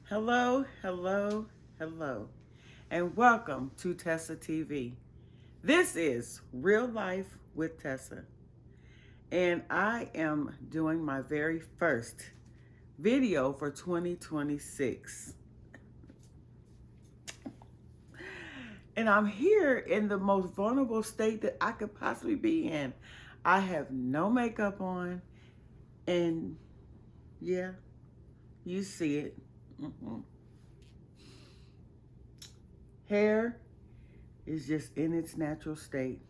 Hello, hello, hello, and welcome to Tessia TV. This is Real Life with Tessia, and I am doing my very first video for 2026. And I'm here in the most vulnerable state that I could possibly be in. I have no makeup on, and yeah, you see it. Mhm. Hair is just in its natural state.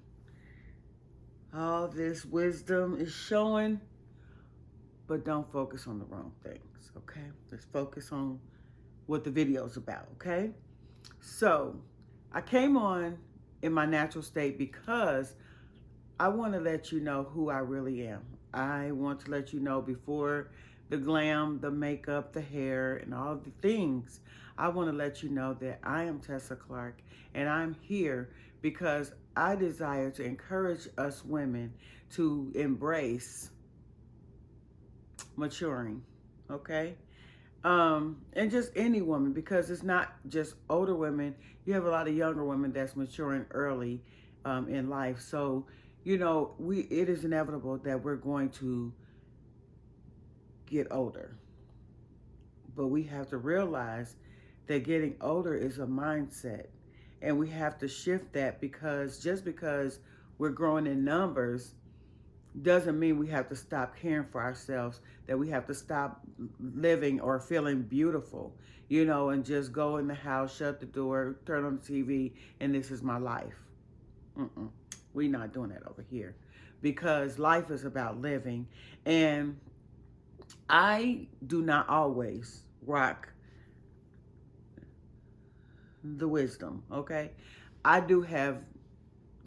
All this wisdom is showing, but don't focus on the wrong things, okay? Let's focus on what the video's about, okay? So, I came on in my natural state because I want to let you know who I really am. I want to let you know before the glam, the makeup, the hair, and all the things, I want to let you know that I am Tessia Clark, and I'm here because I desire to encourage us women to embrace maturing, okay? And just any woman, because it's not just older women. You have a lot of younger women that's maturing early in life. So, it is inevitable that we're going to get older. But we have to realize that getting older is a mindset. And we have to shift that, because just because we're growing in numbers doesn't mean we have to stop caring for ourselves, that we have to stop living or feeling beautiful, and just go in the house, shut the door, turn on the TV, and this is my life. Mm-mm. We're not doing that over here, because life is about living. And I do not always rock the wisdom, okay? I do have,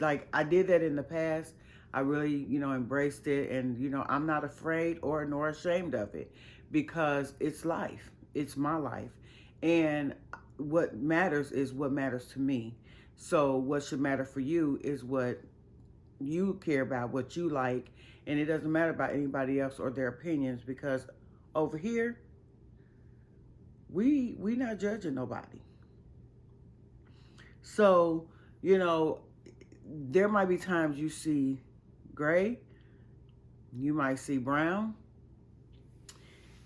like, I did that in the past. I really, embraced it, and I'm not afraid or nor ashamed of it, because it's life. It's my life. And what matters is what matters to me. So what should matter for you is what you care about, what you like, and it doesn't matter about anybody else or their opinions, because over here we not judging nobody. So, you know, there might be times you see gray, you might see brown,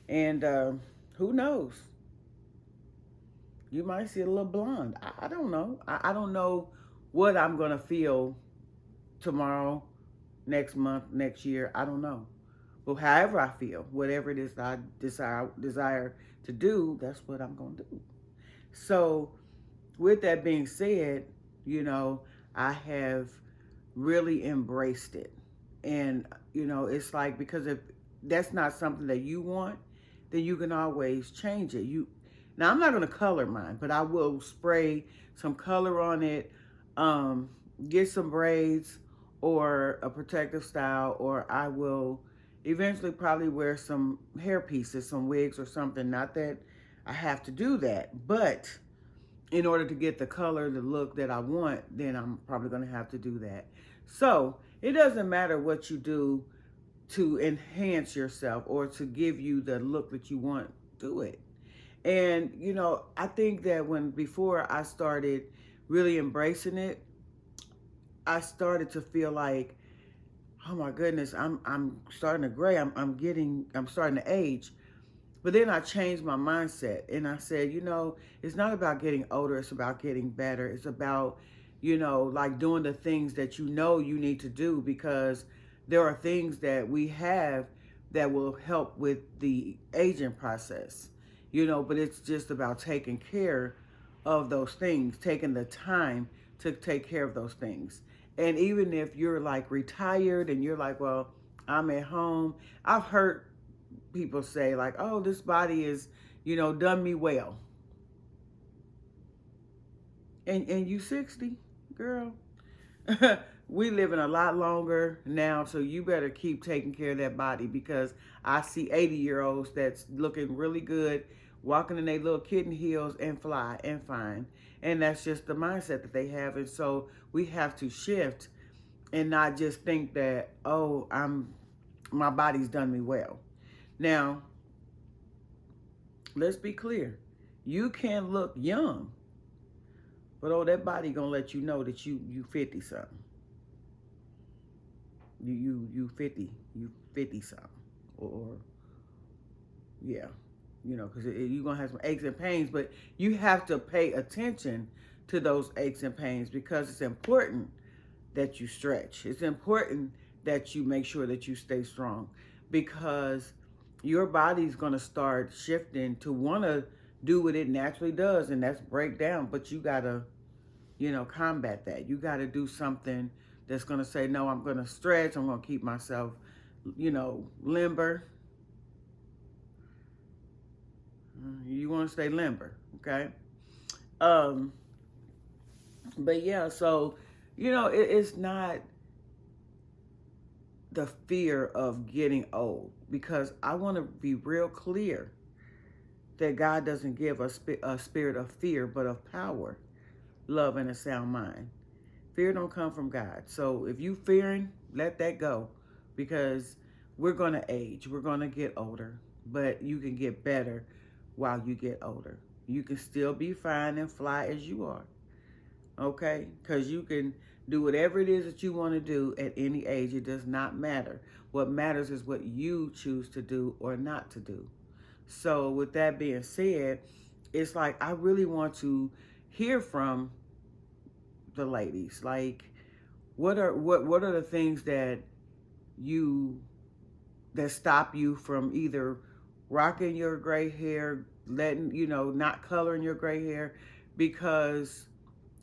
and who knows? You might see a little blonde. I don't know. I don't know what I'm going to feel tomorrow, next month, next year. I don't know. But however I feel, whatever it is that I desire to do, that's what I'm going to do. So, with that being said, I have really embraced it. And, it's like, because if that's not something that you want, then you can always change it. Now, I'm not going to color mine, but I will spray some color on it, um, get some braids or a protective style, or I will eventually probably wear some hair pieces, some wigs or something. Not that I have to do that, but in order to get the color, the look that I want, then I'm probably going to have to do that. So it doesn't matter what you do to enhance yourself or to give you the look that you want, do it. And, I think that before I started really embracing it, I started to feel like, oh my goodness, I'm starting to gray. I'm starting to age. But then I changed my mindset, and I said, it's not about getting older, it's about getting better. It's about, like, doing the things that you need to do, because there are things that we have that will help with the aging process, but it's just about taking care of those things, taking the time to take care of those things. And even if you're like retired and you're like, well, I'm at home, I've heard people say, like, oh, this body is, done me well. And you 60, girl. We living a lot longer now, so you better keep taking care of that body, because I see 80-year-olds that's looking really good, walking in their little kitten heels and fly and fine. And that's just the mindset that they have. And so we have to shift and not just think that, oh, my body's done me well. Now, let's be clear. You can look young, but oh, that body gonna let you know that you 50 something. You 50 something, or yeah, because you're gonna have some aches and pains, but you have to pay attention to those aches and pains because it's important that you stretch. It's important that you make sure that you stay strong because your body's going to start shifting to want to do what it naturally does, and that's break down. But you got to, combat that. You got to do something that's going to say, no, I'm going to stretch. I'm going to keep myself, limber. You want to stay limber, okay? Um, but yeah, so, it's not the fear of getting old because I want to be real clear that God doesn't give us a spirit of fear, but of power, love, and a sound mind. Fear don't come from God. So if you fearing, let that go because we're going to age. We're going to get older, but you can get better while you get older. You can still be fine and fly as you are, okay? Because you can do whatever it is that you want to do at any age. It does not matter. What matters is what you choose to do or not to do. So with that being said, it's like I really want to hear from the ladies. Like, what are the things you that stop you from either rocking your gray hair, letting not coloring your gray hair, because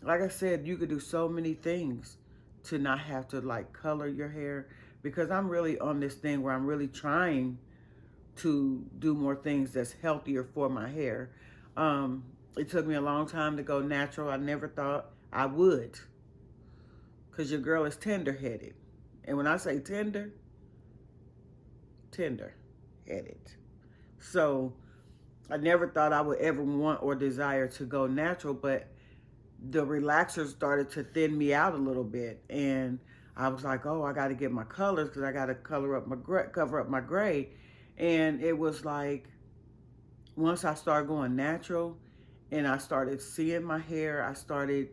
like I said, you could do so many things to not have to like color your hair, because I'm really on this thing where I'm really trying to do more things that's healthier for my hair. It took me a long time to go natural. I never thought I would, because your girl is tender headed. And when I say tender headed. So I never thought I would ever want or desire to go natural, but the relaxers started to thin me out a little bit, and I was like, oh, I got to get my colors because I got to cover up my gray. And it was like, once I started going natural and I started seeing my hair, I started,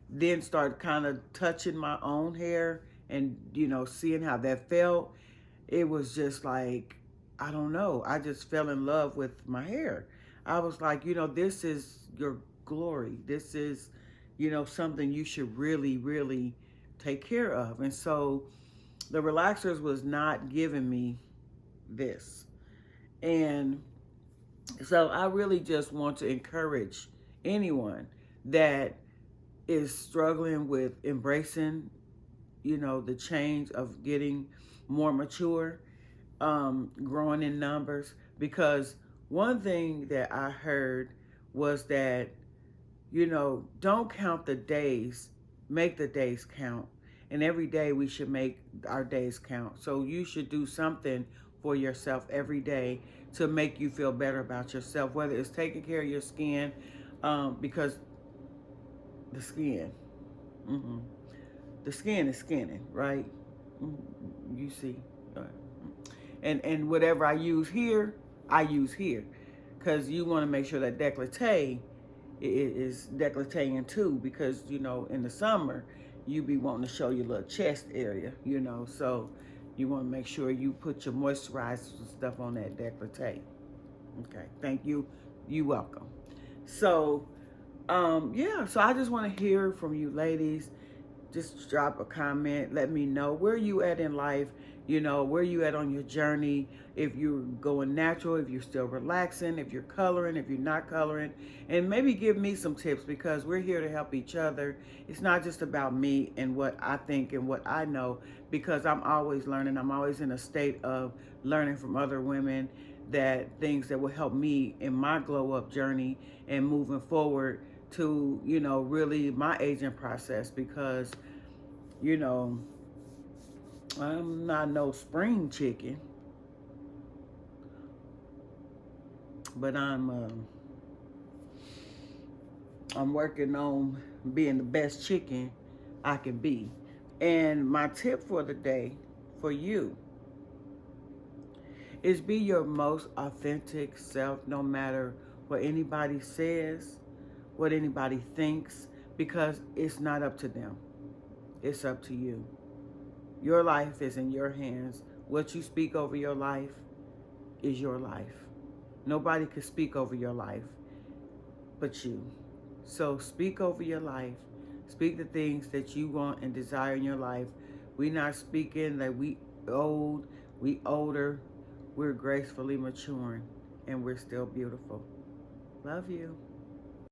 then started kind of touching my own hair and, seeing how that felt. It was just like, I don't know. I just fell in love with my hair. I was like, this is your glory. This is, something you should really, really take care of. And so the relaxers was not giving me this. And so I really just want to encourage anyone that is struggling with embracing, the change of getting more mature, growing in numbers. Because one thing that I heard was that, don't count the days, make the days count. And every day we should make our days count. So you should do something for yourself every day to make you feel better about yourself, whether it's taking care of your skin, because the skin, mm-hmm, the skin is skinning, right? You see, and whatever I use here, I use here, because you want to make sure that décolleté is décolletéing too, because in the summer you be wanting to show your little chest area, so you want to make sure you put your moisturizers and stuff on that décolleté. Okay, thank you. You welcome. So, yeah, so I just want to hear from you ladies. Just drop a comment. Let me know where you at in life, where you at on your journey. If you're going natural, if you're still relaxing, if you're coloring, if you're not coloring. And maybe give me some tips, because we're here to help each other. It's not just about me and what I think and what I know, because I'm always learning. I'm always in a state of learning from other women, that things that will help me in my glow up journey and moving forward to, really my aging process, because, I'm not no spring chicken, but I'm working on being the best chicken I can be. And my tip for the day for you is be your most authentic self, no matter what anybody says, what anybody thinks, because it's not up to them. It's up to you. Your life is in your hands. What you speak over your life is your life. Nobody can speak over your life but you. So speak over your life. Speak the things that you want and desire in your life. We're not speaking that we old, we older. We're gracefully maturing and we're still beautiful. Love you.